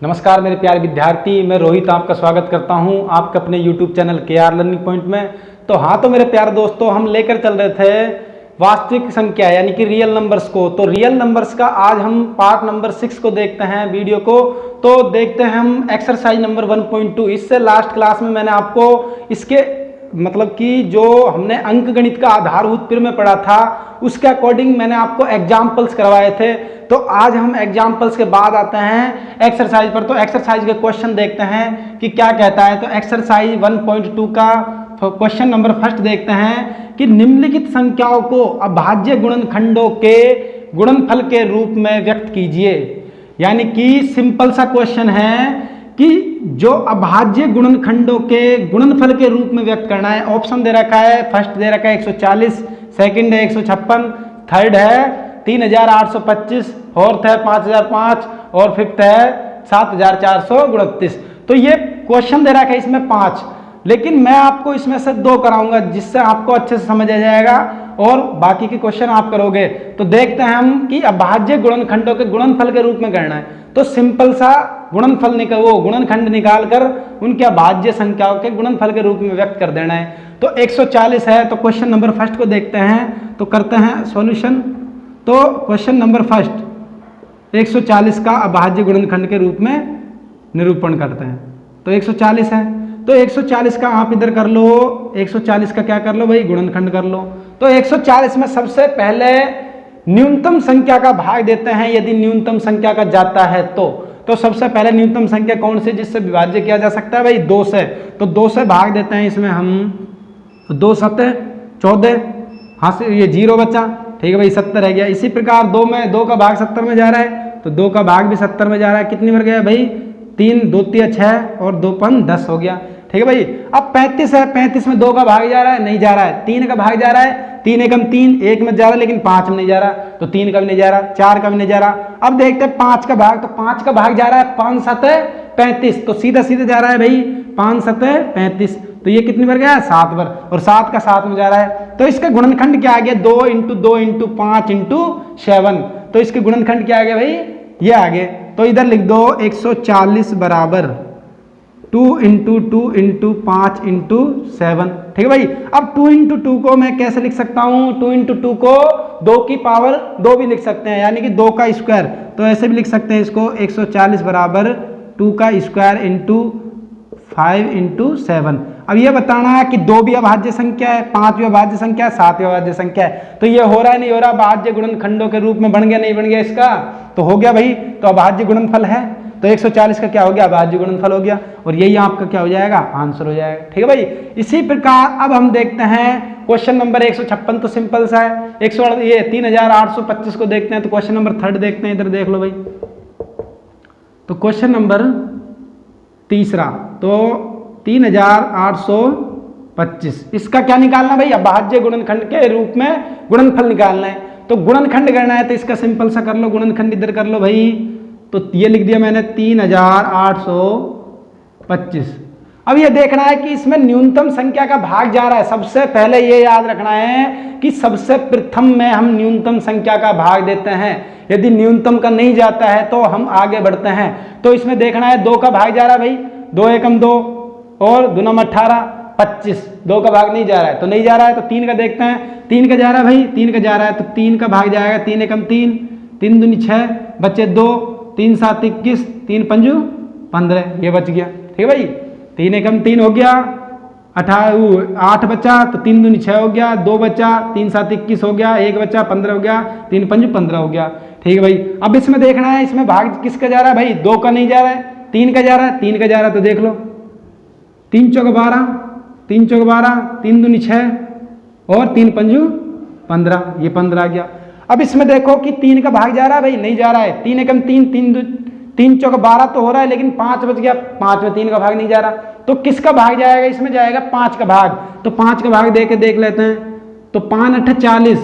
नमस्कार मेरे प्यारे विद्यार्थी, मैं रोहित आपका स्वागत करता हूं आपके अपने YouTube channel KR learning point में। तो मेरे प्यारे दोस्तों, हम लेकर चल रहे थे वास्तविक संख्या यानी कि रियल नंबर्स को। तो रियल नंबर्स का आज हम पार्ट नंबर 6 को देखते हैं वीडियो को। तो देखते हैं हम एक्सरसाइज नंबर 1.2। इससे लास्ट क्लास में मैंने आपको इसके मतलब कि जो हमने अंक गणित का आधारभूत प्र में पढ़ा था उसके अकॉर्डिंग मैंने आपको एग्जाम्पल्स करवाए थे। तो आज हम एग्जाम्पल्स के बाद आते हैं एक्सरसाइज पर। तो एक्सरसाइज के क्वेश्चन देखते हैं कि क्या कहता है। तो एक्सरसाइज 1.2 का क्वेश्चन नंबर फर्स्ट देखते हैं कि निम्नलिखित संख्याओं को अभाज्य गुणनखंडों के गुणनफल के रूप में व्यक्त कीजिए। यानी कि सिंपल सा क्वेश्चन है कि जो अभाज्य गुणनखंडों के गुणनफल के रूप में व्यक्त करना है। ऑप्शन दे रखा है, फर्स्ट दे रखा है 140, सेकंड है 156, थर्ड है 3825, फोर्थ है 5005 और फिफ्थ है 7429। तो ये क्वेश्चन दे रखा है इसमें 5, लेकिन मैं आपको इसमें से 2 कराऊंगा जिससे आपको अच्छे से समझ आ जाएगा और बाकी के क्वेश्चन आप करोगे। तो देखते हैं हम कि अभाज्य गुणनखंडों के गुणनफल के रूप में करना है। तो सिंपल सा गुणनफल गुणनखंड निकाल कर उनके अभाज्य संख्याओं के गुणनफल के रूप में व्यक्त कर देना है। तो 140 है, तो क्वेश्चन नंबर फर्स्ट को देखते हैं। तो करते हैं सॉल्यूशन। तो क्वेश्चन नंबर फर्स्ट 140 का अभाज्य गुणनखंड के रूप में निरूपण करते हैं। तो 140 है, तो 140 का आप इधर कर लो, 140 का क्या कर लो भाई, गुणनखंड कर लो। तो 140 में सबसे पहले न्यूनतम संख्या का भाग देते हैं। यदि न्यूनतम संख्या का जाता है तो सबसे पहले न्यूनतम संख्या कौन सी जिससे विभाज्य किया जा सकता है भाई, 2 से। तो 2 से भाग देते हैं इसमें हम। 2 7 14, हाँ से ये 0 बचा, ठीक है भाई, 70 रह गया। इसी प्रकार 2 का भाग 70 में जा रहा है, तो 2 का भाग भी 70 में जा रहा है। कितनी बार गया भाई, 3 2 3 6 और 2 5 10 हो गया, ठीक है भाई। अब 35 है, 35 में 2 का भाग जा रहा है, नहीं जा रहा है। 3 का भाग जा रहा है, 3 एकम 3, 1 में जा रहा है लेकिन 5 में नहीं जा रहा, तो 3 का भी नहीं जा रहा, 4 का भी नहीं जा रहा। अब देखते हैं 5 का भाग। तो 5 का भाग जा रहा है 5 7 35, तो सीधा सीधा जा रहा है भाई 5 7 35। तो ये कितनी बार गया, 7 बार, और 7 का 7 में जा रहा है। तो इसका गुणनखंड क्या आ गया, 2 × 2 × 5 × 7। तो इसके गुणनखंड क्या आ गया भाई, ये आ गए। तो इधर लिख दो 140 बराबर 2 × 2 × 5 × 7, ठीक है भाई। अब 2 × 2 को मैं कैसे लिख सकता हूँ, 2 × 2 को 2 की पावर 2 भी लिख सकते हैं, यानी कि 2 का स्क्वायर। तो ऐसे भी लिख सकते हैं इसको, 140 बराबर 2 का स्क्वायर × 5 × 7। अब ये बताना है कि 2 भी अभाज्य संख्या है, 5 भी अभाज्य संख्या है, 7 भी अभाज्य संख्या है। तो ये हो रहा है नहीं हो रहा, अभाज्य गुणनखंडों के रूप में बन गया नहीं बन गया इसका, तो हो गया भाई। तो अभाज्य गुणनफल है, तो 140 का क्या हो गया, अभाज्य गुणनफल हो गया, और यही आपका क्या हो जाएगा, आंसर हो जाएगा, ठीक है भाई। इसी प्रकार अब हम देखते हैं क्वेश्चन नंबर 156। तो सिंपल सा है, 3825 को देखते हैं। तो क्वेश्चन नंबर 3 देखते हैं, इधर देख लो भाई। तो क्वेश्चन नंबर तीसरा, तो 3825, इसका क्या निकालना भाई, अभाज्य गुणनखंड के रूप में गुणनफल निकालना है। तो गुणनखंड करना है, तो इसका सिंपल सा कर लो, गुणनखंड इधर कर लो भाई। तो ये लिख दिया मैंने 3825। अब ये देखना है कि इसमें न्यूनतम संख्या का भाग जा रहा है। सबसे पहले ये याद रखना है कि सबसे प्रथम में हम न्यूनतम संख्या का भाग देते हैं। यदि न्यूनतम का नहीं जाता है तो हम आगे बढ़ते हैं। तो इसमें देखना है 2 का भाग जा रहा है भाई, 2 एकम 2 और 2 9 18 25, 2 का भाग नहीं जा रहा है, तो नहीं जा रहा है। तो 3 का देखते हैं, 3 का जा रहा है भाई, 3 का जा रहा है, तो 3 का भाग जाएगा, 3 एकम 3, 3 दूनी 6, बचे 2, 3 7 21, 3 5 15, ये बच गया, ठीक है भाई। 3 एकम 3 हो गया, 8 बचा, तो 3 दूनी 6 हो गया, 2 बचा, 3 7 21 हो गया, 1 बचा 15 हो गया, 3 5 15 हो गया, ठीक है भाई। अब इसमें देखना है इसमें भाग किसका जा रहा है भाई, 2 का नहीं जा रहा है, 3 का जा रहा है, 3 का जा रहा है। तो देख लो 3 चौक 12, 3 चौक 12, 3 दूनी 6 और 3 5 15, ये 15 आ गया। अब इसमें देखो कि 3 का भाग जा रहा है भाई, नहीं जा रहा है। 3 एकम 3, 3 चौक 12 तो हो रहा है, लेकिन 5 बच गया, 5 में 3 का भाग नहीं जा रहा। तो किसका भाग जाएगा, इसमें जाएगा 5 का भाग। तो 5 का भाग दे के देख लेते हैं। तो 5 8 40,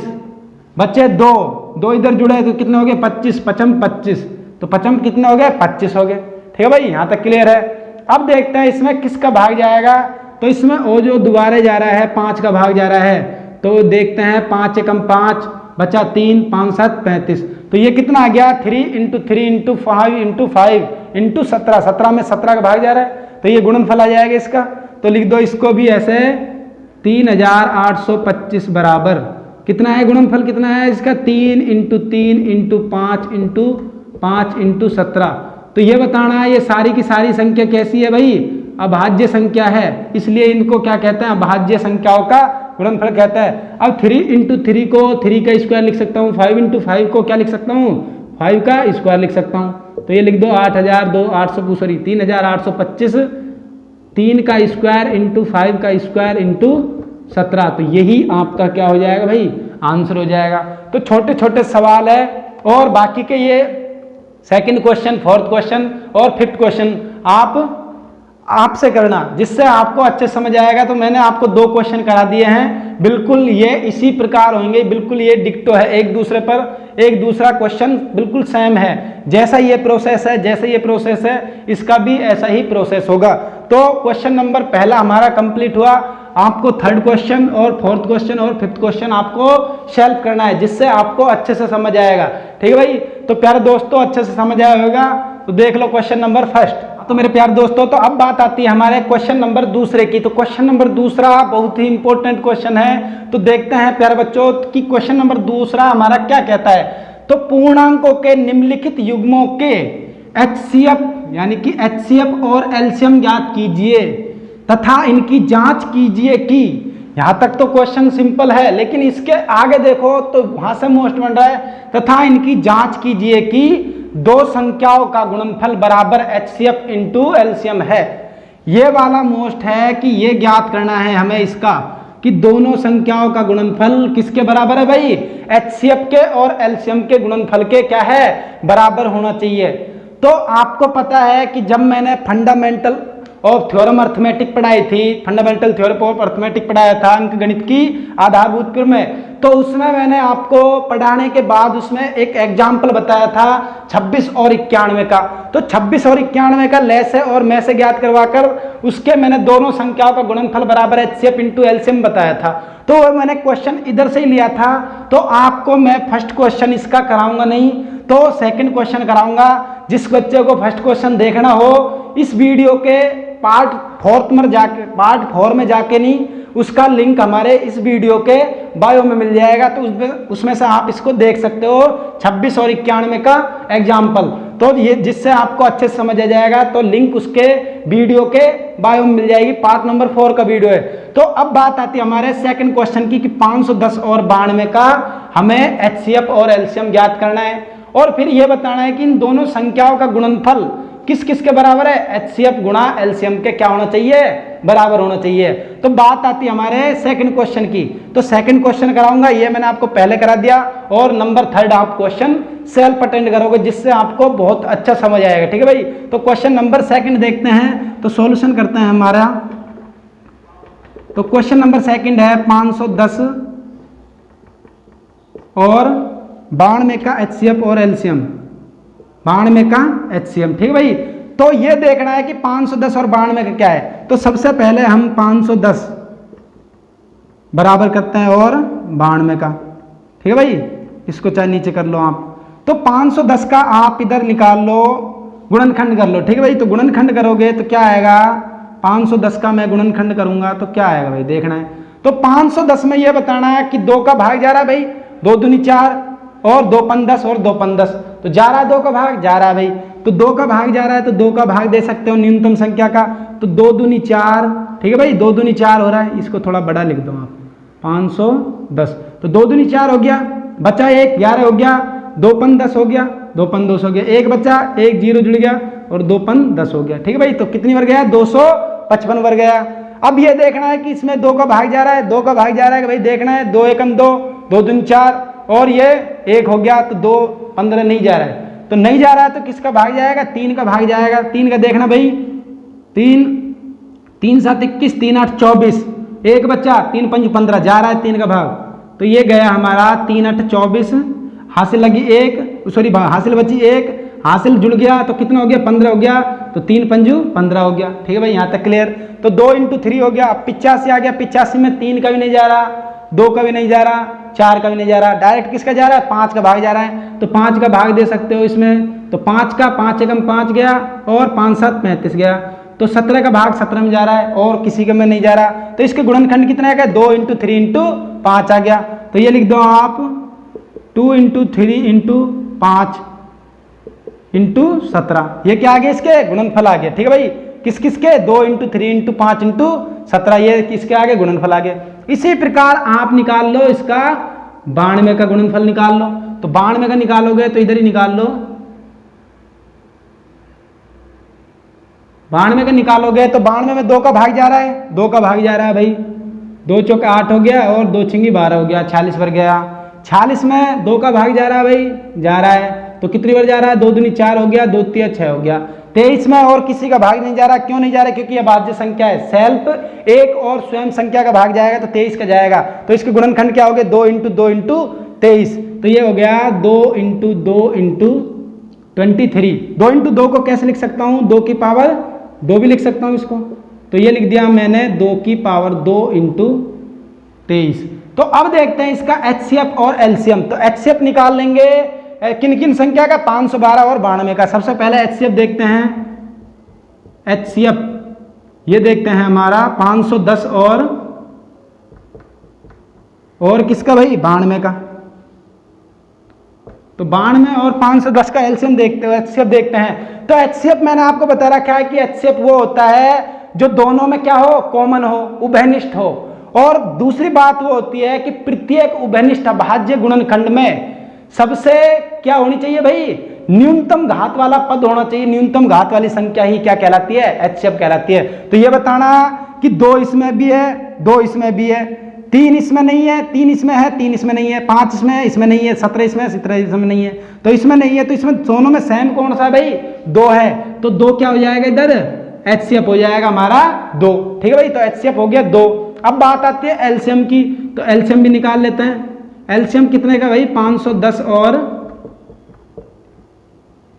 बच्चे 2 इधर जुड़े तो कितने हो गए, 25, 55 25, तो 55 कितने हो गए, 25 हो गए, ठीक है भाई। यहाँ तक क्लियर है। अब देखते हैं इसमें किसका भाग जाएगा। तो इसमें वो जो दोबारा जा रहा है 5 का भाग जा रहा है, तो देखते हैं 5 एकम 5, बचा 3, 5 7 35। तो ये कितना आ गया, 3 × 3 × 5 × 5 इंटू 17, 17 में 17 का भाग जा रहा है तो ये गुणनफल आ जाएगा इसका। तो लिख दो इसको भी ऐसे 3825 बराबर कितना है गुणनफल, कितना है इसका 3 इंटू 3 इंटू 5 इंटू 5 इंटू 17। तो ये बताना है ये सारी की सारी संख्या कैसी है भाई, अभाज्य संख्या है, इसलिए इनको क्या कहते हैं, अभाज्य संख्याओं का गुणनफल कहता है। अब 3 इंटू 3 को 3 का स्क्वायर लिख सकता हूँ, 5 इंटू 5 को क्या लिख सकता हूँ, 5 का स्क्वायर लिख सकता हूँ। तो ये लिख दो 3825 3 का स्क्वायर इंटू 5 का स्क्वायर इंटू 17। तो यही आपका क्या हो जाएगा भाई, आंसर हो जाएगा। तो छोटे छोटे सवाल है और बाकी के ये सेकंड क्वेश्चन, फोर्थ क्वेश्चन और फिफ्थ क्वेश्चन आपसे करना, जिससे आपको अच्छे समझ आएगा। तो मैंने आपको 2 क्वेश्चन करा दिए हैं, बिल्कुल ये इसी प्रकार होंगे, बिल्कुल ये डिक्टो है एक दूसरे पर, एक दूसरा क्वेश्चन बिल्कुल सेम है। जैसा ये प्रोसेस है, जैसे ये प्रोसेस है, इसका भी ऐसा ही प्रोसेस होगा। तो क्वेश्चन नंबर पहला हमारा कंप्लीट हुआ। आपको थर्ड क्वेश्चन और फोर्थ क्वेश्चन और फिफ्थ क्वेश्चन आपको सॉल्व करना है, जिससे आपको अच्छे से समझ आएगा। ठीक है भाई, तो प्यारे दोस्तों अच्छे से समझ आया होगा। तो देख लो क्वेश्चन नंबर फर्स्ट। तो मेरे प्यारे दोस्तों, तो अब बात आती है हमारे क्वेश्चन नंबर दूसरे की। तो क्वेश्चन नंबर दूसरा बहुत ही इंपॉर्टेंट क्वेश्चन है। तो देखते हैं प्यारे बच्चों कि क्वेश्चन नंबर दूसरा हमारा क्या कहता है। तो पूर्णांकों के निम्नलिखित युग्मों के HCF यानी कि HCF और एलसीएम ज्ञात कीजिए तथा इनकी जांच कीजिए कि, यहां तक तो क्वेश्चन सिंपल है, लेकिन इसके आगे देखो तो वहां से मोस्ट बन रहा है, तथा इनकी जांच कीजिए कि 2 संख्याओं का गुणनफल बराबर HCF इंटू एलसीएम है। ये वाला मोस्ट है कि ये ज्ञात करना है हमें इसका कि दोनों संख्याओं का गुणनफल किसके बराबर है भाई, HCF के और एलसीएम के गुणनफल के क्या है, बराबर होना चाहिए। तो आपको पता है कि जब मैंने फंडामेंटल और थ्योरम अर्थमेटिक पढ़ाई थी, फंडामेंटल थ्योरम ऑफ अर्थमेटिक पढ़ाया था अंक गणित की आधारभूत क्रिया में, तो उसमें मैंने आपको पढ़ाने के बाद उसमें एक एग्जाम्पल बताया था 26 और 91 का। तो 26 और 91 का ले से और मैं से ज्ञात करवाकर उसके मैंने दोनों संख्याओं का गुणनफल बराबर HCF इंटू एलसीएम बताया था। तो मैंने क्वेश्चन इधर से ही लिया था। तो आपको मैं फर्स्ट क्वेश्चन इसका कराऊंगा नहीं, तो सेकंड क्वेश्चन कराऊंगा। जिस बच्चे को फर्स्ट क्वेश्चन देखना हो, इस वीडियो के पार्ट 4 में जाके नहीं, उसका लिंक हमारे इस वीडियो के बायो में मिल जाएगा। तो उसमें से आप इसको देख सकते हो 26 और 91 का एग्जाम्पल। तो ये जिससे आपको अच्छे से समझ आ जाएगा। तो लिंक उसके वीडियो के बायो में मिल जाएगी, पार्ट नंबर 4 का वीडियो है। तो अब बात आती है हमारे सेकंड क्वेश्चन की कि 510 और 92 का हमें HCF और एलसीएम ज्ञात करना है और फिर यह बताना है कि इन दोनों संख्याओं का गुणनफल किस किस के बराबर है, HCF गुणा एलसीएम के क्या होना चाहिए, बराबर होना चाहिए। तो बात आती है हमारे सेकंड क्वेश्चन की। तो सेकंड क्वेश्चन कराऊंगा, ये मैंने आपको पहले करा दिया, और नंबर थर्ड आप क्वेश्चन सेल्फ अटेंड करोगे, जिससे आपको बहुत अच्छा समझ आएगा। ठीक है भाई, तो क्वेश्चन नंबर सेकंड देखते हैं, तो सॉल्यूशन करते हैं हमारा। तो क्वेश्चन नंबर सेकंड है 510 और 92 का HCF और एलसीएम, 92 का HCM। ठीक है भाई, तो ये देखना है कि 510 और 92 का क्या है। तो सबसे पहले हम 510 बराबर करते हैं और 92 का। ठीक है भाई, इसको चाहे नीचे कर लो आप। तो 510 का आप इधर निकाल लो, गुणनखंड कर लो। ठीक है भाई, तो गुणनखंड करोगे तो क्या आएगा, 510 का मैं गुणनखंड करूंगा तो क्या आएगा भाई, देखना है। तो 510 में ये बताना है कि 2 का भाग जा रहा है भाई, 2 दूनी 4 और 2 पंग 10 और 2 पंग 10, तो जा रहा है 2 का भाग, जा रहा है भाई। तो 2 का भाग जा रहा है तो 2 का भाग दे सकते हो न्यूनतम संख्या का। तो 2 दूनी 4, ठीक है भाई, 2 दूनी 4 हो रहा है, इसको थोड़ा बड़ा लिख दो आप, 510। तो 2 दूनी 4 हो गया, बचा 1, 11 हो गया, 2 पंग 10 हो गया, 2 पंग 2 हो गया, 1 बचा, 1 0 जुड़ गया और 2 पंग 10 हो गया। ठीक है भाई, तो कितनी बार गया, 255 बार गया। अब ये देखना है कि इसमें 2 का भाग जा रहा है, 2 का भाग जा रहा है भाई, देखना है 2 एकम 2, 2 दूनी 4 और ये 1 हो गया, तो 2 15 नहीं जा रहा है। तो नहीं जा रहा है तो किसका भाग जाएगा, 3 का भाग जाएगा। 3 का देखना भाई, 3 7 21, 3 8 24, 1 बच्चा, 3 5 15, जा रहा है 3 का भाग। तो ये गया हमारा 3 8 24, हासिल लगी 1, सॉरी हासिल बची 1, हासिल जुड़ गया तो कितना हो गया, 15 हो गया। तो 3 पंजू 15 हो गया। ठीक है भाई, यहाँ तक क्लियर। तो 2 × 3 हो गया, अब 85 आ गया। 85 में 3 का भी नहीं जा रहा, 2 का भी नहीं जा रहा, 4 का भी नहीं जा रहा, डायरेक्ट किसका जा रहा है, 5 का भाग जा रहा है। तो 5 का भाग दे सकते हो इसमें, तो 5 का 5 एकम 5 गया और 5 7 35 गया, तो 17 का भाग 17 में जा रहा है और किसी के में नहीं जा रहा, तो इसके गुणनखंड कितना आ गया 2 × 3 × 5 आ गया। तो ये लिख दो आप 2 × 3 × 5 × 17, ये क्या आ गया इसके गुणनफल आ गया। ठीक है भाई, किस किस के 2 × 3 × 5 × 17, ये किसके आगे गुणनफल आ गया। इसी प्रकार आप निकाल लो इसका 92 का गुणनफल निकाल लो, तो 92 का निकालोगे तो इधर ही निकाल लो, 92 का निकालोगे तो 92 में 2 का भाग जा रहा है, 2 का भाग जा रहा है भाई, 2 चौके 8 हो गया और 2 छिंगी 12 हो गया, 46 बार गया। 46 में 2 का भाग जा रहा है भाई, जा रहा है, तो कितनी बार जा रहा है 2 दूनी 4 हो गया, 2 तिया 6 हो गया। 23 में और किसी का भाग नहीं जा रहा, क्यों नहीं जा रहा, क्योंकि यह भाज्य संख्या है, सेल्फ एक और स्वयं संख्या का भाग जाएगा तो 23 का जाएगा, तो इसके गुणनखंड क्या हो गए 2 × 2 × 23, तो ये हो गया 2 × 2 × 23। 2 × 2 को कैसे लिख सकता हूँ, 2 की पावर 2 भी लिख सकता हूँ इसको, तो ये लिख दिया मैंने 2 की पावर 2 × 23। तो अब देखते हैं इसका HCF और LCM, तो HCF निकाल लेंगे किन किन संख्या का 512 और 92 का। सबसे पहले HCF देखते हैं, HCF ये देखते हैं हमारा 510 और किसका भाई 92 का, तो 92 और 510 का LCM देखते हो, HCF देखते हैं। तो HCF मैंने आपको बता रखा है कि HCF वो होता है जो दोनों में क्या हो, कॉमन हो, उभयनिष्ठ हो, और दूसरी बात वो होती है कि प्रत्येक उभयनिष्ठ अभाज्य गुणनखंड में सबसे क्या होनी चाहिए भाई, न्यूनतम घात वाला पद होना चाहिए, न्यूनतम घात वाली संख्या ही क्या कहलाती है, HCF कहलाती है। तो ये बताना कि 2 इसमें भी है, 2 इसमें भी है, 3 इसमें नहीं है, 3 इसमें है, 3 इसमें नहीं है, 5 इसमें है, इसमें नहीं है, 17 इसमें है, 17 इसमें नहीं है, तो इसमें नहीं है, तो इसमें दोनों में सेम कौन सा है भाई 2 है, तो 2 क्या हो जाएगा इधर HCF हो जाएगा हमारा 2। ठीक है भाई, तो HCF हो गया 2। अब बात आती है LCM की, तो LCM भी निकाल लेते हैं। LCM कितने का भाई 510 और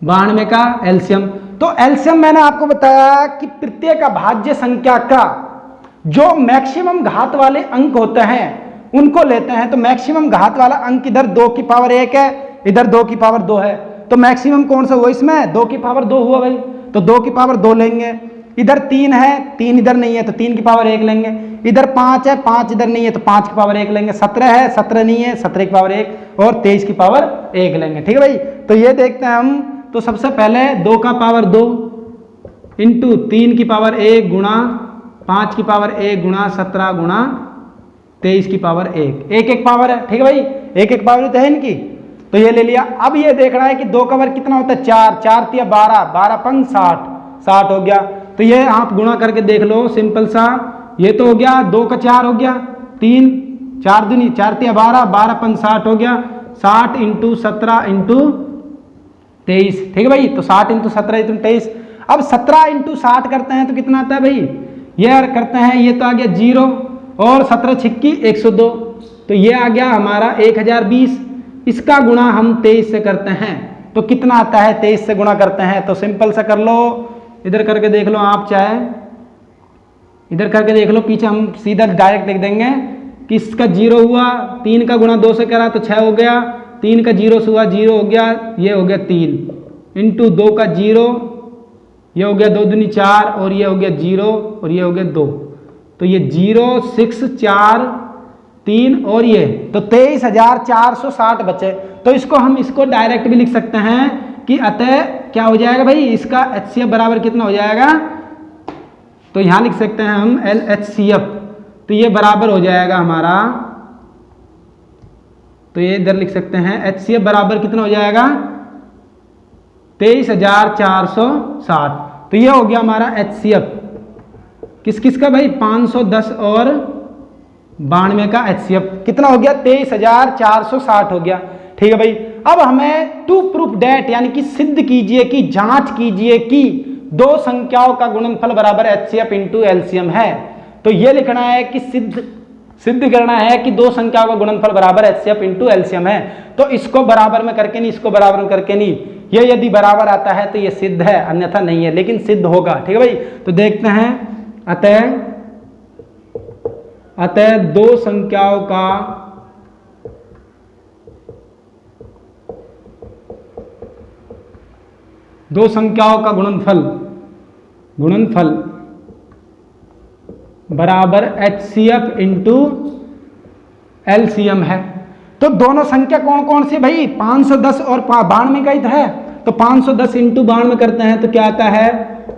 92 का LCM। तो LCM मैंने आपको बताया कि प्रत्येक अभाज्य संख्या का जो मैक्सिमम घात वाले अंक होते हैं उनको लेते हैं, तो मैक्सिमम घात वाला अंक इधर 2 की पावर 1 है, इधर 2 की पावर 2 है, तो मैक्सिमम कौन सा हुआ इसमें 2 की पावर 2 हुआ भाई, तो 2 की पावर 2 लेंगे। इधर 3 है, 3 इधर नहीं है तो 3 की पावर 1 लेंगे, इधर 5 है, 5 इधर नहीं है तो 5 की पावर 1 लेंगे, 17 है, 17 नहीं है, 17 की पावर 1 और 23 की पावर 1 लेंगे। ठीक है भाई, तो ये देखते हैं हम, तो सबसे पहले 2 का पावर 2 इंटू 3 की पावर 1 गुणा 5 की पावर 1 गुणा 17 गुणा 23 की पावर 1, एक एक पावर है। ठीक है भाई, एक एक पावर तो है इनकी, तो ये ले लिया। अब ये देखना है कि 2 का वर्ग कितना होता है 4, 4 तिया 12, 12 पंग 60, 60 हो गया, तो ये आप गुणा करके देख लो सिंपल सा, ये तो हो गया 2 का 4 हो गया, 3 4 दूनी 4 तिया 12, 12 पंग 60 हो गया, 60 × 17 × 23। ठीक है भाई, तो 60 × 17 × 23। अब 17 × 60 करते हैं तो कितना आता है भाई, ये करते हैं, ये तो आ गया 0 और 17 छिक्की 102, तो ये आ गया हमारा 1020। इसका गुणा हम 23 से करते हैं तो कितना आता है, 23 से गुणा करते हैं तो सिंपल सा कर लो, इधर करके देख लो आप, चाहे इधर करके देख लो, पीछे हम सीधा डायरेक्ट लिख देंगे कि इसका 0 हुआ, 3 का गुणा 2 से करा तो 6 हो गया, 3 का 0 से हुआ 0 हो गया, ये हो गया 3 इंटू 2 का 0, ये हो गया 2 दूनी 4 और ये हो गया 0 और ये हो गया 2, तो ये 0 6 4 3 और ये, तो 23,460 बचे। तो इसको हम इसको डायरेक्ट भी लिख सकते हैं कि अतः क्या हो जाएगा भाई, इसका HCF बराबर कितना हो जाएगा, तो यहां लिख सकते हैं हम LHCF, तो ये बराबर हो जाएगा हमारा, तो ये इधर लिख सकते हैं HCF बराबर कितना हो जाएगा 23,460। तो ये हो गया हमारा HCF किस किस का भाई 510 और 92 का HCF कितना हो गया 23,460 हो गया। ठीक है भाई, अब हमें टू प्रूफ डेट यानी कि सिद्ध कीजिए कि जांच कीजिए कि दो संख्याओं का गुणनफल बराबर HCF इंटू LCM है। तो ये लिखना है कि सिद्ध करना है कि दो संख्याओं का गुणनफल बराबर HCF इंटू LCM है। तो इसको बराबर में करके नहीं, इसको बराबर में करके नहीं, ये यदि बराबर आता है तो ये सिद्ध है, अन्यथा नहीं है, लेकिन सिद्ध होगा। ठीक है भाई, तो देखते हैं, अतः दो संख्याओं का दो संख्याओं का गुणनफल बराबर HCF इंटू LCM है। तो दोनों संख्या कौन कौन सी भाई, 510 और 92 का ही है। तो 510 इंटू 92 करते हैं तो क्या आता है,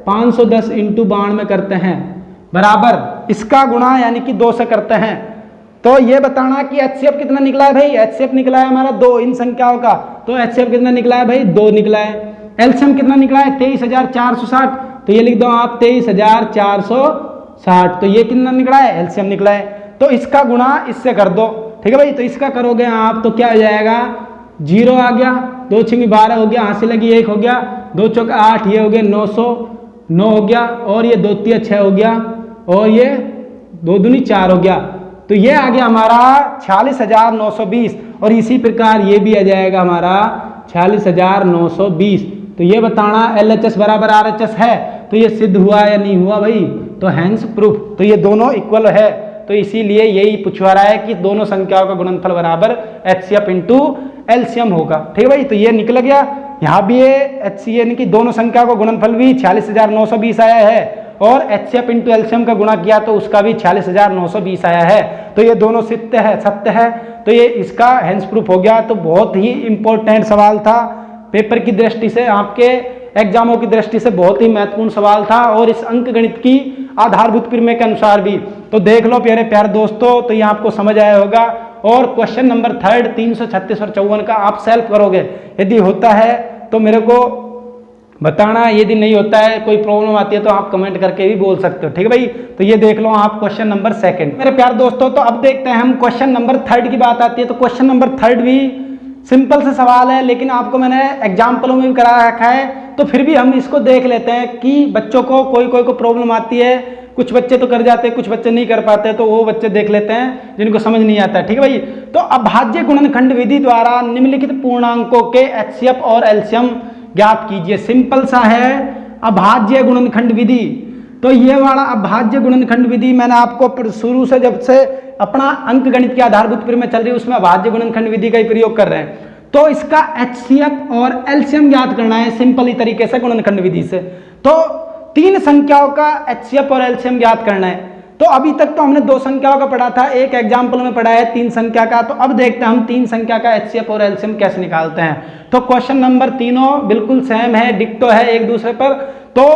510 इंटू 92 करते हैं बराबर इसका गुणा यानी कि 2 से करते हैं। तो ये बताना कि HCF कितना निकला है भाई, HCF निकला है हमारा 2 इन संख्याओं का। तो HCF कितना निकला है भाई, 2 निकला है। LCM कितना निकला है, 23,460। तो ये लिख दो आप 23,460। तो ये कितना निकला है, LCM निकला है। तो इसका गुणा इससे कर दो, ठीक है भाई। तो इसका करोगे आप तो क्या हो जाएगा, 0 आ गया, 2 छिंगी 12 हो गया, हाथ लगी 1 हो गया, 2 चौका 8, ये हो गया 909 हो गया, और ये 2 तिया 6 हो गया, और ये 2 दूनी 4 हो गया। तो ये आ गया हमारा 46,920। और इसी प्रकार ये भी आ जाएगा हमारा 46,920। तो ये बताना LHS बराबर RHS है। तो ये सिद्ध हुआ या नहीं हुआ भाई, तो हैंस प्रूफ। तो ये दोनों इक्वल है। तो इसीलिए यही पूछवा रहा है कि दोनों संख्याओं का गुणनफल बराबर HCF इंटू LCM होगा, ठीक है भाई। तो ये निकल गया। यहाँ भी ये HCF यानी कि दोनों संख्याओं का गुणनफल भी 46,920 आया है, और HCF इंटू LCM का गुणा किया तो उसका भी 46,920 आया है। तो ये दोनों सत्य है। तो ये इसका हैंस प्रूफ हो गया। तो बहुत ही इंपॉर्टेंट सवाल था, पेपर की दृष्टि से, आपके एग्जामों की दृष्टि से बहुत ही महत्वपूर्ण सवाल था, और इस अंक गणित की आधारभूत प्रमेय के अनुसार भी। तो देख लो प्यारे दोस्तों, तो ये आपको समझ आया होगा। और क्वेश्चन नंबर 3 336 और 54 का आप सेल्फ करोगे। यदि होता है तो मेरे को बताना, यदि नहीं होता है, कोई प्रॉब्लम आती है तो आप कमेंट करके भी बोल सकते हो, ठीक है भाई। तो ये देख लो आप क्वेश्चन नंबर 2 मेरे प्यारे दोस्तों। तो अब देखते हैं हम क्वेश्चन नंबर 3 की बात आती है। तो क्वेश्चन नंबर 3 भी सिंपल से सवाल है, लेकिन आपको मैंने एग्जाम्पलों में भी करा रखा है। तो फिर भी हम इसको देख लेते हैं कि बच्चों को कोई को प्रॉब्लम आती है, कुछ बच्चे तो कर जाते हैं, कुछ बच्चे नहीं कर पाते। तो वो बच्चे देख लेते हैं जिनको समझ नहीं आता है, ठीक है भाई। तो अभाज्य गुणनखंड विधि द्वारा निम्नलिखित पूर्णांकों के HCF और LCM ज्ञात कीजिए। सिंपल सा है, अभाज्य गुणनखंड विधि। तो ये वाला अभाज्य गुणनखंड विधि मैंने आपको शुरू से, जब से अपना अंक गणित की आधारभूत प्रमेय चल रही है, उसमें अभाज्य गुणनखंड विधि का ही प्रयोग कर रहे हैं। तो इसका HCF और LCM ज्ञात करना है सिंपल ही तरीके से गुणनखंड विधि से। तो 3 संख्याओं का HCF और LCM ज्ञात करना है। तो अभी तक तो हमने 2 संख्याओं का पढ़ा था, एक एग्जाम्पल में पढ़ा है 3 संख्या का। तो अब देखते हैं हम 3 संख्या का HCF और LCM कैसे निकालते हैं। तो क्वेश्चन नंबर तीनों बिल्कुल सेम है, डिक्टो है एक दूसरे पर। तो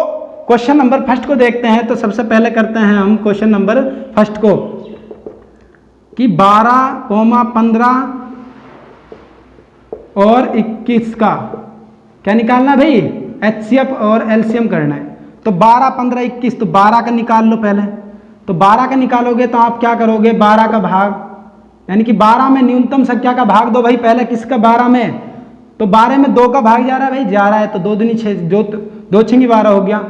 क्वेश्चन नंबर 1 को देखते हैं। तो सबसे पहले करते हैं हम क्वेश्चन नंबर 1 को, कि 12, 15 और 21 का क्या निकालना है भाई, HCF और LCM करना है। तो 12, 15, 21, तो 12 का निकाल लो पहले। तो 12 का निकालोगे तो आप क्या करोगे, 12 का भाग, यानी कि 12 में न्यूनतम संख्या का भाग दो भाई पहले। किसका, 12 में। तो 12 में 2 का भाग जा रहा है भाई, जा रहा है। तो 2 दूनी 6, 2 छिंगी 12 हो गया।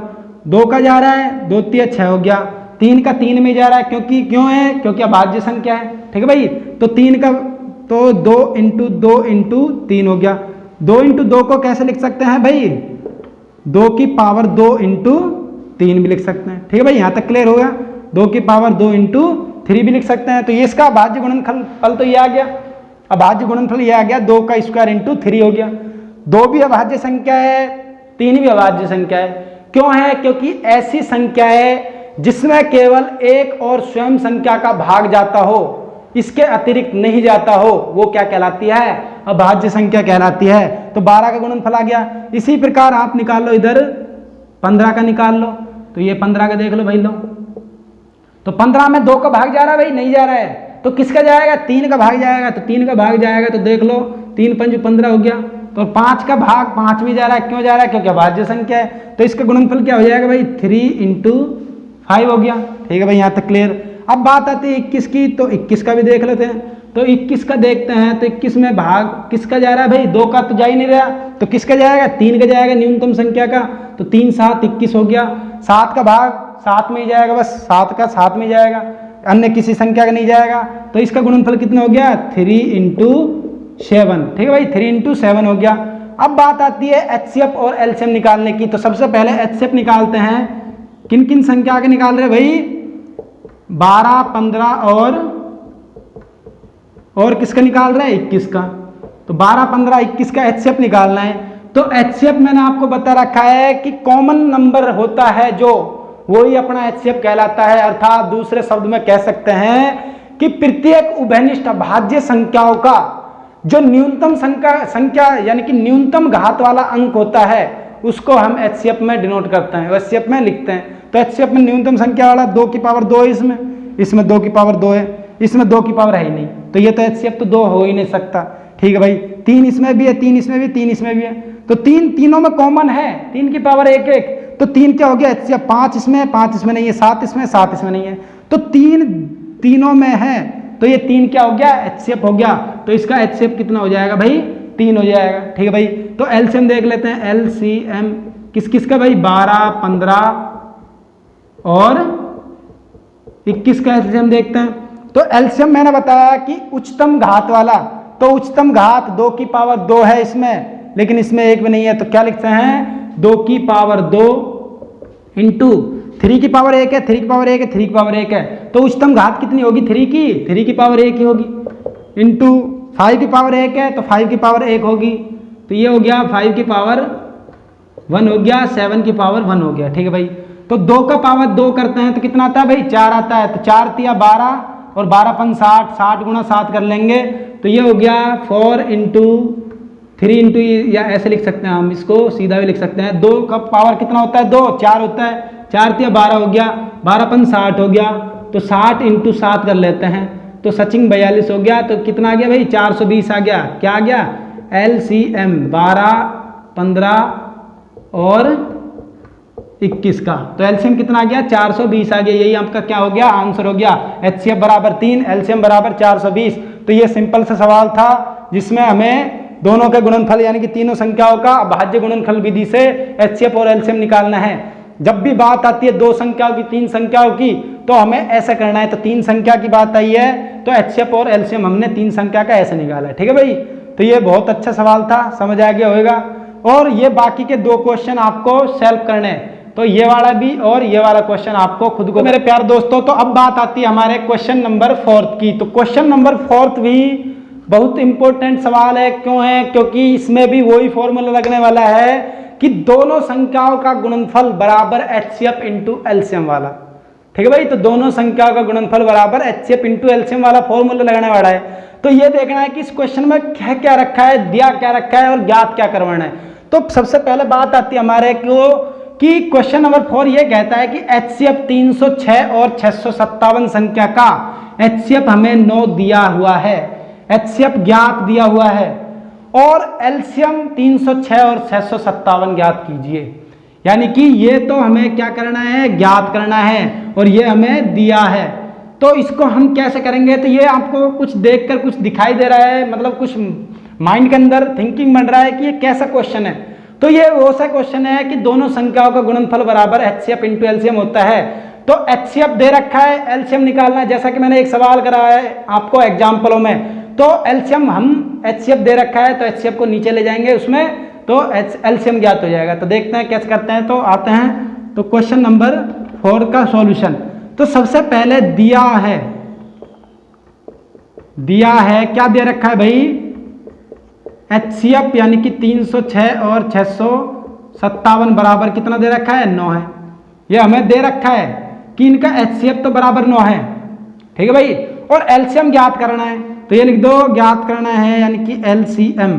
2 का जा रहा है, 2 तिया 6 हो गया। 3 का 3 में जा रहा है, क्योंकि अभाज्य संख्या है, ठीक है भाई। तो 3 का, तो 2 इंटू 2 इंटू 3 हो गया। 2 इंटू 2 को कैसे लिख सकते हैं भाई, 2 की पावर 2 इंटू 3 भी लिख सकते हैं, ठीक है भाई। यहाँ तक क्लियर हो गया। 2 की पावर 2 इंटू 3 भी लिख सकते हैं। तो ये इसका अभाज्य गुणनफल तो ये आ गया, अभाज्य गुणनफल ये आ गया, 2 का स्क्वायर इंटू 3 हो गया। 2 भी अभाज्य संख्या है, 3 भी अभाज्य संख्या है। क्यों है, क्योंकि ऐसी संख्या है जिसमें केवल एक और स्वयं संख्या का भाग जाता हो, इसके अतिरिक्त नहीं जाता हो, वो क्या कहलाती है, अभाज्य संख्या कहलाती है। तो 12 का गुणनफल आ गया। इसी प्रकार आप निकाल लो इधर 15 का निकाल लो। तो ये 15 का देख लो भाई, लो। तो 15 में 2 का भाग जा रहा है भाई, नहीं जा रहा है। तो किसका जाएगा, 3 का भाग जाएगा। तो 3 का भाग जाएगा, तो देख लो 3 पंच 15 हो गया। तो 5 का भाग 5 भी जा रहा है, क्यों जा रहा है, क्योंकि अभाज्य संख्या है। तो इसका गुणनफल क्या हो जाएगा भाई, 3 इंटू 5 हो गया, ठीक है भाई। यहाँ तक क्लियर। अब बात आती है 21 की। तो 21 का भी देख लेते हैं। तो 21 का देखते हैं। तो 21 में भाग किसका जा रहा है भाई, 2 का तो जा ही नहीं रहा। तो किसका जाएगा, 3 का जाएगा, न्यूनतम संख्या का। तो 3 7 21 हो गया। 7 का भाग 7 में ही जाएगा, बस 7 का 7 में जाएगा, अन्य किसी संख्या का नहीं जाएगा। तो इसका गुणनफल कितना हो गया, 3 इंटू 7, ठीक है भाई। 3 इंटू 7 हो गया। अब बात आती है HCF और LCM निकालने की। तो सबसे पहले HCF निकालते हैं। किन किन संख्या के निकाल रहे भाई, 12, 15 और किसका निकाल रहे हैं, 21 का। तो 12, 15, 21 का HCF निकालना है। तो HCF मैंने आपको बता रखा है कि कॉमन नंबर होता है जो, वही अपना HCF कहलाता है। अर्थात दूसरे शब्द में कह सकते हैं कि प्रत्येक उभयनिष्ठ अभाज्य संख्याओं का जो न्यूनतम संख्या यानी कि न्यूनतम घात वाला अंक होता है उसको हम HCF में डिनोट करते हैं, HCF में लिखते हैं। तो HCF में न्यूनतम संख्या वाला 2 की पावर 2 है, इसमें 2 की पावर 2 है, इसमें 2 की पावर है ही नहीं, तो ये तो HCF तो 2 हो ही नहीं सकता। ठीक है भाई, 3 इसमें भी है, 3 इसमें भी, 3 इसमें भी है, तो तीनों में कॉमन है, 3 की पावर 1 1, तो 3 क्या हो गया HCF, 5 इसमें नहीं है, 7 इसमें नहीं है, तो तीनों में है, तो ये 3 क्या हो गया HCF हो गया। तो इसका HCF कितना हो जाएगा भाई, 3 हो जाएगा। ठीक है भाई, तो LCM देख लेते हैं, LCM किस किस का भाई, 12, 15 और 21 का LCM देखते हैं। तो LCM मैंने बताया कि उच्चतम घात वाला, तो उच्चतम घात 2 की पावर 2 है इसमें, लेकिन इसमें 1 भी नहीं है, तो क्या लिखते हैं 2 की पावर 2 इंटू 3 की पावर 1 है, 3 की पावर 1 है, 3 की पावर 1 है, तो उच्चतम घात कितनी होगी 3 की पावर 1 ही होगी, इंटू 5 की पावर 1 है तो 5 की पावर 1 होगी, तो ये हो गया 5 की पावर 1 हो गया, 7 की पावर 1 हो गया। ठीक है भाई, तो 2 का पावर 2 करते हैं तो कितना आता है भाई, 4 आता है, तो 4 तिया 12 और 12 पन 60, 60 गुणा 7 कर लेंगे, तो ये हो गया 4 इंटू 3 इंटू, या ऐसे लिख सकते हैं हम इसको, सीधा भी लिख सकते हैं। 2 का पावर कितना होता है 2, 4 होता है, 4 तिया 12 हो गया, 12 पन 60 हो गया, तो 60 इंटू 7 कर लेते हैं, तो सचिन 42 हो गया, तो कितना आ गया भाई 420 आ गया। क्या आ गया LCM 12, 15 और 21 का, तो LCM कितना आ गया 420 आ गया, यही आपका क्या हो गया आंसर हो गया। HCF बराबर 3, LCM बराबर 420। तो ये सिंपल सा सवाल था जिसमें हमें दोनों के गुणनफल यानी कि तीनों संख्याओं का अभाज्य गुणनफल विधि से HCF और LCM निकालना है। जब भी बात आती है 2 संख्याओं की, 3 संख्याओं की, तो हमें ऐसे करना है। तो 3 संख्या की बात आई है तो HCF और LCM हमने 3 संख्या का ऐसे निकाला है। ठीक है भाई, तो ये बहुत अच्छा सवाल था, समझ आ गया होगा। और ये बाकी के 2 क्वेश्चन आपको सॉल्व करने हैं, तो ये वाला भी और ये वाला क्वेश्चन आपको खुद को। मेरे प्यारे दोस्तों, तो अब बात आती है हमारे क्वेश्चन नंबर 4 की। तो क्वेश्चन नंबर 4 भी बहुत इंपॉर्टेंट सवाल है। क्यों है? क्योंकि इसमें भी वही फॉर्मूला लगने वाला है कि दोनों संख्याओं का गुणनफल बराबर HCF इंटू LCM वाला। ठीक है भाई, तो दोनों संख्याओं का गुणनफल बराबर HCF इंटू LCM वाला फॉर्मूला लगाने वाला है। तो ये देखना है कि इस क्वेश्चन में क्या रखा है, दिया क्या रखा है और ज्ञात क्या करवाना है। तो सबसे पहले बात आती है हमारे कि क्वेश्चन नंबर 4 ये कहता है कि HCF 306 और 657 संख्या का HCF हमें 9 दिया हुआ है, HCF ज्ञात दिया हुआ है, और LCM 306 और 657 ज्ञात कीजिए। यानी कि ये तो हमें क्या करना है, ज्ञात करना है, और ये हमें दिया है। तो इसको हम कैसे करेंगे? तो ये आपको कुछ देखकर कुछ दिखाई दे रहा है, मतलब कुछ माइंड के अंदर थिंकिंग बन रहा है कि ये कैसा क्वेश्चन है। तो ये वो सा क्वेश्चन है कि दोनों संख्याओं का गुणनफल बराबर HCF इंटू LCM होता है। तो HCF दे रखा है, LCM निकालना है। जैसा कि मैंने एक सवाल कराया है आपको एग्जाम्पलों में, तो LCM हम HCF दे रखा है तो HCF को नीचे ले जाएंगे उसमें, तो LCM ज्ञात हो जाएगा। तो देखते हैं कैसे करते हैं। तो आते हैं तो क्वेश्चन नंबर 4 का सॉल्यूशन। तो सबसे पहले दिया है क्या दे रखा है भाई, HCF यानी कि 306 और 657 बराबर कितना दे रखा है, 9 है। ये हमें दे रखा है कि इनका HCF तो बराबर 9 है। ठीक है भाई, और LCM ज्ञात करना है, तो ये लिख दो ज्ञात करना है, यानी कि LCM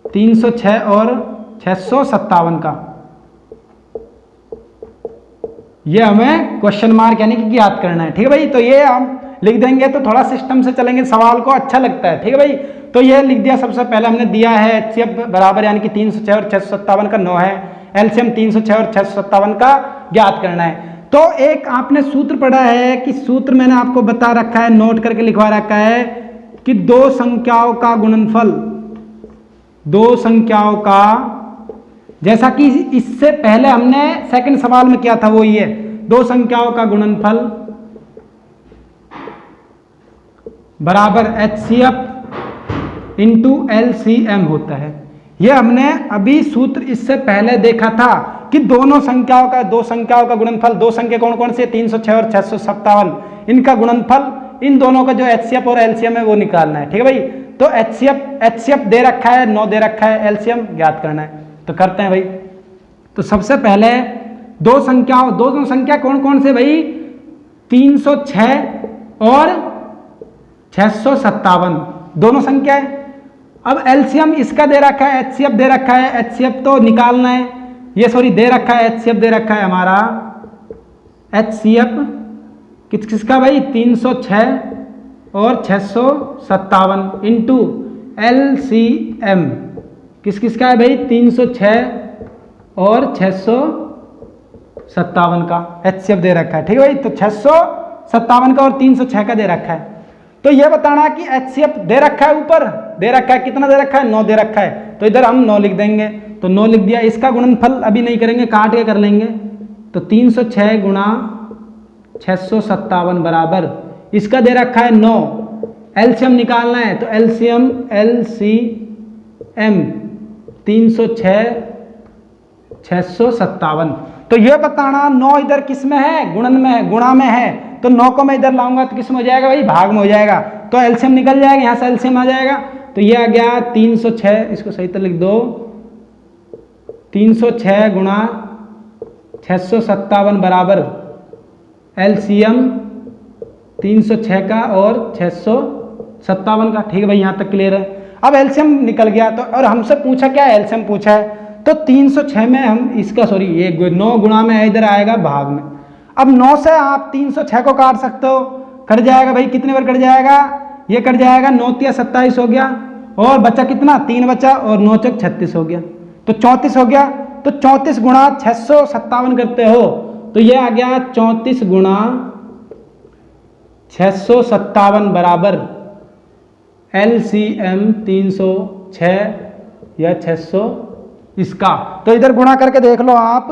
306 और 657 का, ये हमें क्वेश्चन मार्क यानी कि ज्ञात करना है। ठीक है भाई, तो ये हम लिख देंगे तो थोड़ा सिस्टम से चलेंगे, सवाल को अच्छा लगता है। ठीक है भाई, तो ये लिख दिया। सबसे पहले हमने दिया है HCF बराबर यानी कि 306 और 657 का 9 है, LCM 306 और 657 का ज्ञात करना है। तो एक आपने सूत्र पढ़ा है कि सूत्र मैंने आपको बता रखा है, नोट करके लिखवा रखा है कि 2 संख्याओं का गुणनफल, 2 संख्याओं का, जैसा कि इससे पहले हमने सेकंड सवाल में किया था वो ये 2 संख्याओं का गुणनफल बराबर HCF इंटू LCM होता है। ये हमने अभी सूत्र इससे पहले देखा था कि दोनों संख्याओं का, 2 संख्याओं का गुणनफल, 2 संख्या कौन कौन से, 306 और 657, इनका गुणनफल, इन दोनों का जो HCF और LCM है वो निकालना है। ठीक है भाई, तो HCF दे रखा है, 9 दे रखा है, एलसीएम ज्ञात करना है। तो करते हैं भाई। तो सबसे पहले दोनों संख्या कौन कौन से भाई, 306 और 657 दोनों संख्या है। अब एलसीएम इसका दे रखा है, HCF दे रखा है, HCF तो निकालना है, ये सॉरी दे रखा है, HCF दे रखा है हमारा, HCF किसका भाई, 306 और 657 इंटू LCM किसका है भाई, 306 और 657 का HCF दे रखा है। ठीक है भाई, तो 657 का और 306 का दे रखा है। तो यह बताना कि HCF दे रखा है, ऊपर दे रखा है, कितना दे रखा है, 9 दे रखा है, तो इधर हम 9 लिख देंगे। तो 9 लिख दिया। इसका गुणनफल अभी नहीं करेंगे, काट के कर लेंगे। तो 306 गुणा 657 बराबर, इसका दे रखा है 9, एलसीएम निकालना है, तो LCM 306 657। तो यह बताना 9 इधर किस में है, गुणन में है, गुणा में है, तो 9 को मैं इधर लाऊंगा तो किस में हो जाएगा भाई, भाग में हो जाएगा। तो एलसीएम निकल जाएगा, यहां से एलसीएम आ जाएगा। तो ये आ गया 306, इसको सही तरह लिख दो, 306 गुणा 657 बराबर एलसीएम 306 का और 657 का। ठीक है भाई, यहां तक क्लियर है। अब एलसीएम निकल गया, तो और हमसे पूछा क्या है, एलसीएम पूछा है। तो 306 में हम इसका सॉरी ये 9 गुणा में इधर आएगा भाग में। अब 9 से आप 306 को काट सकते हो, कट जाएगा भाई, कितने बार कट जाएगा, ये कट जाएगा, 9 तिया 27 हो गया, और बचा कितना, 3 बचा, और 9 चौक 36 हो गया, तो 34 हो गया। तो 34 गुणा 657 करते हो, तो ये आ गया 34 गुणा 657 बराबर LCM 306 या 600 इसका। तो इधर गुणा करके देख लो आप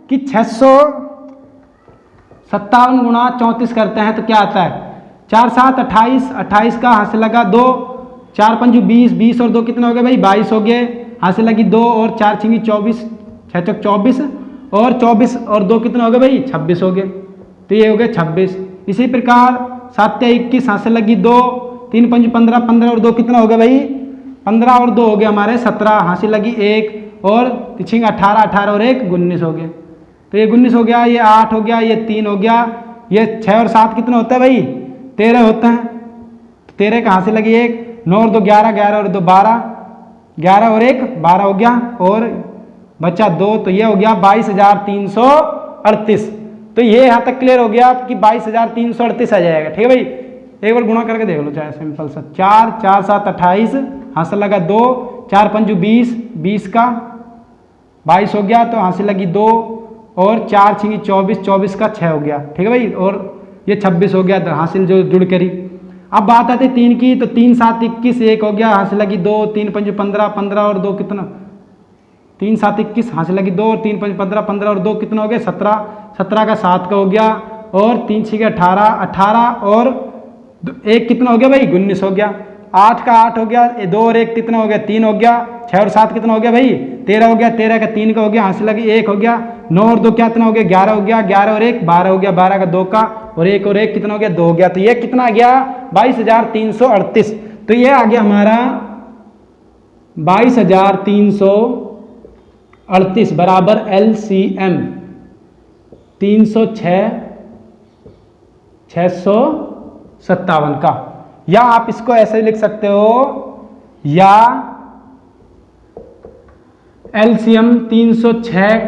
कि 657 गुणा 34 करते हैं तो क्या आता है, 4 7 28, 28 का हाथ से लगा 2, 4 5 20, 20 और 2 कितने हो गए भाई, 22 हो गए, हाथ से लगी 2 और 4 6 24, 6 चौक 24, और 24 और 2 कितने हो गए भाई, 26 हो गए। तो ये हो गए 26। इसी प्रकार 7 21, हाथ से लगी 2, 3 5 15, 15 और 2 कितना हो गया भाई, 15 और 2 हो गया हमारे 17, हाथ से लगी 1, और 18, 18 और 1 19 हो गए। तो ये 19 हो गया, ये 8 हो गया, ये 3 हो गया, ये 6 और 7 कितने होते हैं भाई, 13 होते हैं। तो 13 कहाँ से लगी 1, 9 और 2 11, 11 और 2 12, 11 और 1 12 हो गया, और बचा 2, तो ये हो गया 22,338। तो ये यहाँ तक क्लियर हो गया कि 22,338 आ जाएगा। ठीक है भाई, एक बार गुणा करके देख लो, चाहे सिंपल सा, 4 4 7 28, हाथ से लगा 2, 4 5 20, 20 का 22 हो गया, तो हाथ से लगी 2, और 4 6 24, 24 का 6 हो गया। ठीक है भाई, और ये 26 हो गया, तो हासिल जो जुड़ करी। अब बात आती 3 की, तो 3 7 21, 1 हो गया, हाथ से लगी 2, 3 5 15, 15 और 2 कितना, 3 7 21, हाथ से लगी 2, और 3 5 15, 15 और 2 कितना हो गया, 17, 17 का 7 का हो गया, और 3 6 18, 18 और 1 कितना हो गया भाई, 19 हो गया, 8 का 8 हो गया, 2 और 1 कितना हो गया, 3 हो गया, 6 और 7 कितना हो गया भाई, 13 हो गया, 13 का 3 का हो गया, हाथ से लगी 1 हो गया, 9 और 2 कितना हो गया, 11 हो गया, 11 और 1 12 हो गया, 12 का 2 का, और 1 और 1 कितना हो गया, 2 हो गया। तो ये कितना आ गया, 22,338। तो ये आ गया हमारा 22,338 बराबर LCM 306 657 का। या आप इसको ऐसे लिख सकते हो, या LCM 306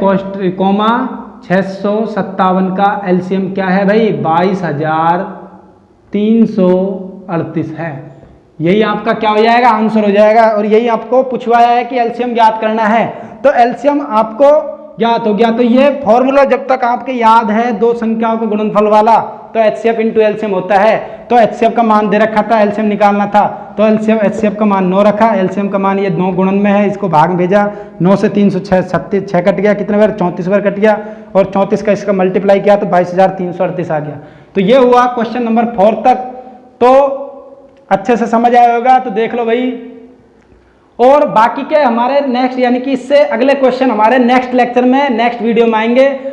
657 का LCM क्या है भाई, 22,338 है। यही आपका क्या हो जाएगा, आंसर हो जाएगा। और यही आपको पूछवाया है कि एलसीएम ज्ञात करना है, तो एलसीएम आपको ज्ञात हो गया। तो ये फॉर्मूला जब तक आपके याद है दो संख्याओं के गुणनफल वाला, तो HCF इंटू एलसीएम होता है। तो HCF का मान दे रखा था, एलसीएम निकालना था, तो HCF का मान 9 रखा, एलसीएम का मान ये 9 गुणन में है, इसको भाग में भेजा, 9 से 306 6 कट गया, कितने बार 34 बार कट गया, और 34 का इसका मल्टीप्लाई किया तो 22,338 आ गया। तो ये हुआ क्वेश्चन नंबर 4 तक। तो अच्छे से समझ आया होगा, तो देख लो भाई। और बाकी के हमारे नेक्स्ट यानी कि इससे अगले क्वेश्चन हमारे नेक्स्ट लेक्चर में, नेक्स्ट वीडियो में आएंगे।